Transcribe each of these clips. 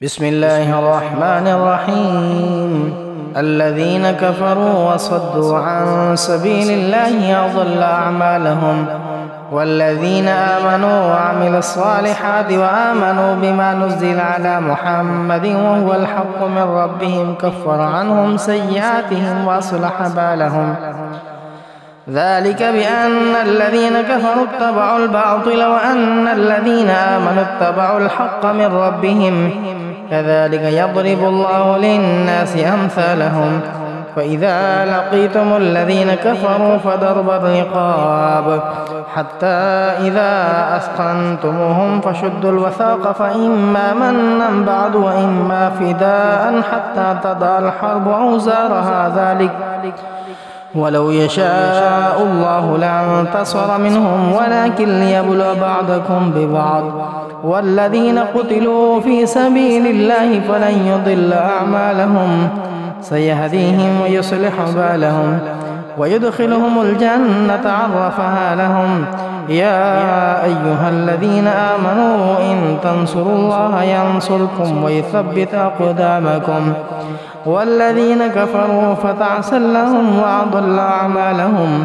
بسم الله الرحمن الرحيم. الذين كفروا وصدوا عن سبيل الله أضل أعمالهم، والذين آمنوا وعملوا الصالحات وآمنوا بما نزل على محمد وهو الحق من ربهم كفر عنهم سيئاتهم وأصلح بالهم. ذلك بأن الذين كفروا اتبعوا الباطل وأن الذين آمنوا اتبعوا الحق من ربهم، كذلك يضرب الله للناس أمثالهم. فإذا لقيتم الذين كفروا فضرب الرقاب حتى إذا أثخنتموهم فشدوا الوثاق، فإما منا بعد وإما فداء حتى تضع الحرب أوزارها ذلك، ولو يشاء الله لانتصر منهم ولكن ليبلو بعضكم ببعض. والذين قتلوا في سبيل الله فلن يضل أعمالهم، سيهديهم ويصلح بالهم ويدخلهم الجنة عرفها لهم. يا أيها الذين آمنوا إن تنصروا الله ينصركم ويثبت أقدامكم. والذين كفروا فتعسا لهم وأضل أعمالهم،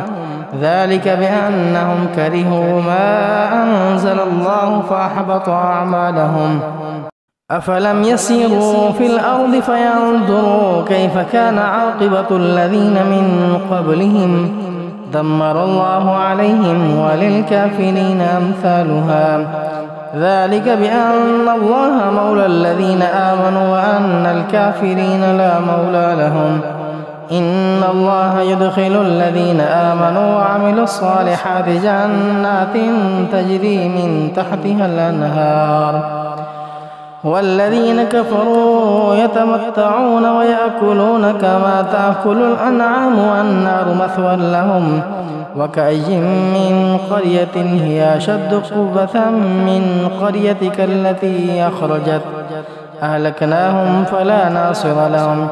ذلك بأنهم كرهوا ما أنزل الله فأحبط أعمالهم. أفلم يسيروا في الأرض فينظروا كيف كان عاقبة الذين من قبلهم، دمر الله عليهم وللكافرين أمثالها. ذلك بأن الله مولى الذين آمنوا وأن الكافرين لا مولى لهم. إن الله يدخل الذين آمنوا وعملوا الصالحات جنات تجري من تحتها الأنهار، والذين كفروا يتمتعون ويأكلون كما تأكل الأنعام والنار مثوى لهم. وكأي من قرية هي أشد قوة من قريتك التي أخرجت أهلكناهم فلا ناصر لهم.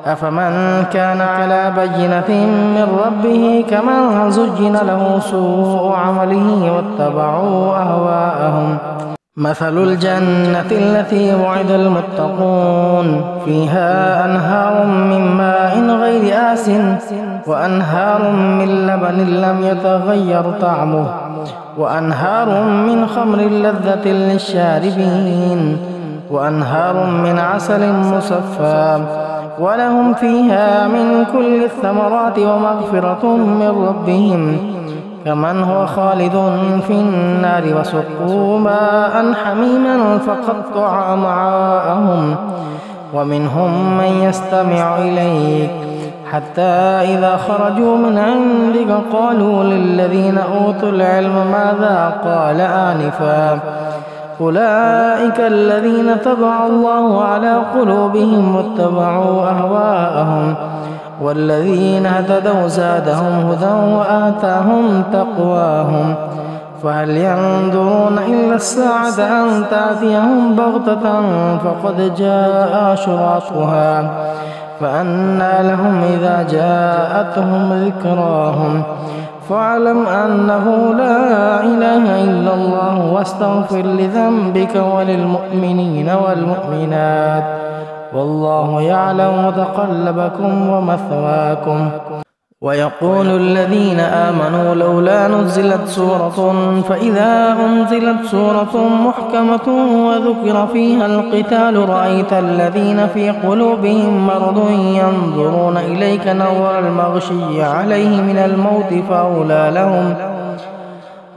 أفمن كان على بينة من ربه كمن زين له سوء عمله واتبعوا أهواءهم. مثل الجنة التي وعد المتقون فيها أنهار من ماء غير آسٍ وأنهار من لبن لم يتغير طعمه وأنهار من خمر لذة للشاربين وأنهار من عسل مصفى ولهم فيها من كل الثمرات ومغفرة من ربهم كمن هو خالد في النار وسقوا ماء حميما فقطع أمعاءهم. ومنهم من يستمع إليك حتى إذا خرجوا من عندك قالوا للذين أوتوا العلم ماذا قال آنفا، أولئك الذين طبع الله على قلوبهم واتبعوا أهواءهم. والذين اهتدوا زادهم هدى وآتاهم تقواهم. فهل ينظرون إلا الساعة أن تأتيهم بغتة فقد جاء أشراطها، فأنى لهم إذا جاءتهم ذكراهم. فاعلم أنه لا إله إلا الله واستغفر لذنبك وللمؤمنين والمؤمنات، والله يعلم متقلبكم ومثواكم. ويقول الذين آمنوا لولا نزلت سورة، فإذا أنزلت سورة محكمة وذكر فيها القتال رأيت الذين في قلوبهم مرض ينظرون إليك نظر المغشي عليه من الموت فأولى لهم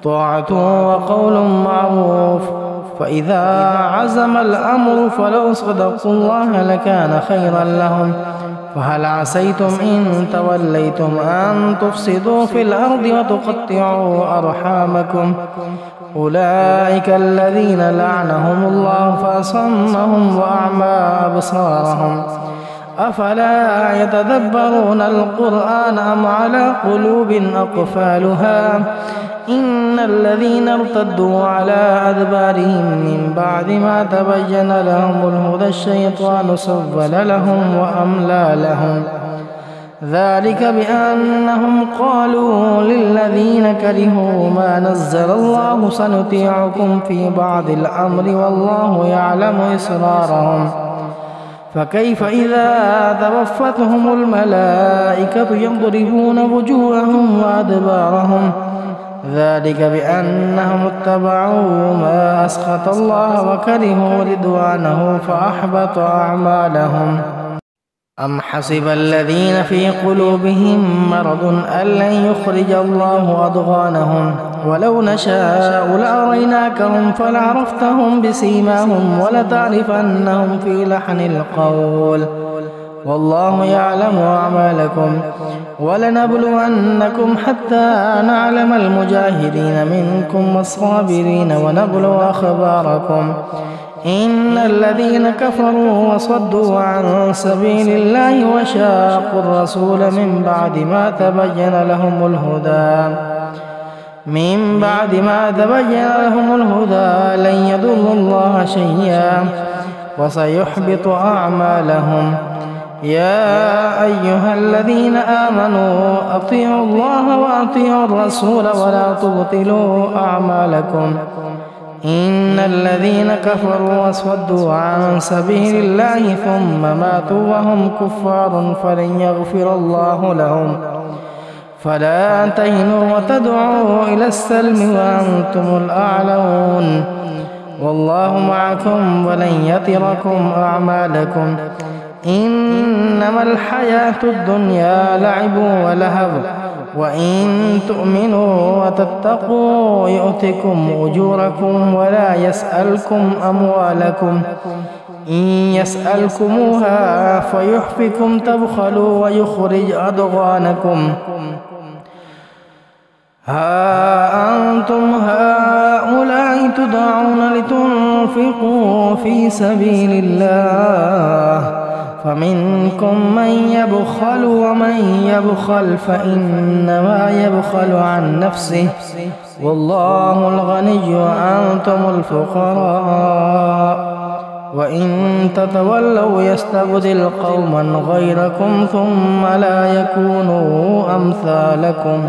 طاعة وقول معروف. فإذا عزم الأمر فلو صدقوا الله لكان خيرا لهم. فهل عسيتم إن توليتم أن تفسدوا في الأرض وتقطعوا أرحامكم. أولئك الذين لعنهم الله فأصمهم وأعمى أبصارهم. أفلا يتدبرون القرآن أم على قلوب أقفالها. إن الذين ارتدوا على أدبارهم من بعد ما تبين لهم الهدى الشيطان سول لهم وأملى لهم. ذلك بأنهم قالوا للذين كرهوا ما نزل الله سنطيعكم في بعض الأمر والله يعلم إسرارهم فكيف إذا توفتهم الملائكة يضربون وجوههم وأدبارهم ذلك بأنهم اتبعوا ما أسخط الله وكرهوا رضوانه فأحبط أعمالهم. أم حسب الذين في قلوبهم مرض أن لن يخرج الله أضغانهم ولو نشاء لأريناكهم فلعرفتهم بسيماهم ولتعرفنهم في لحن القول والله يعلم أعمالكم ولنبلونكم حتى نعلم المجاهدين منكم والصابرين ونبلو أخباركم إن الذين كفروا وصدوا عن سبيل الله وشاقوا الرسول من بعد ما تبين لهم الهدى لن يضروا الله شيئا وسيحبط أعمالهم. يا أيها الذين آمنوا أطيعوا الله وأطيعوا الرسول ولا تبطلوا أعمالكم إن الذين كفروا وصدوا عن سبيل الله ثم ماتوا وهم كفار فلن يغفر الله لهم فلا تهنوا وتدعوا إلى السلم وأنتم الأعلون والله معكم ولن يتركم أعمالكم إنما الحياة الدنيا لعب ولهو وإن تؤمنوا وتتقوا يؤتكم أجوركم ولا يسألكم أموالكم إن يسألكموها فيحفكم تبخلوا ويخرج أضغانكم ها أنتم هؤلاء تدعون لتنفقوا في سبيل الله فمنكم من يبخل ومن يبخل فإنما يبخل عن نفسه والله الغني وأنتم الفقراء وإن تتولوا يستبدل قوما غيركم ثم لا يكونوا أمثالكم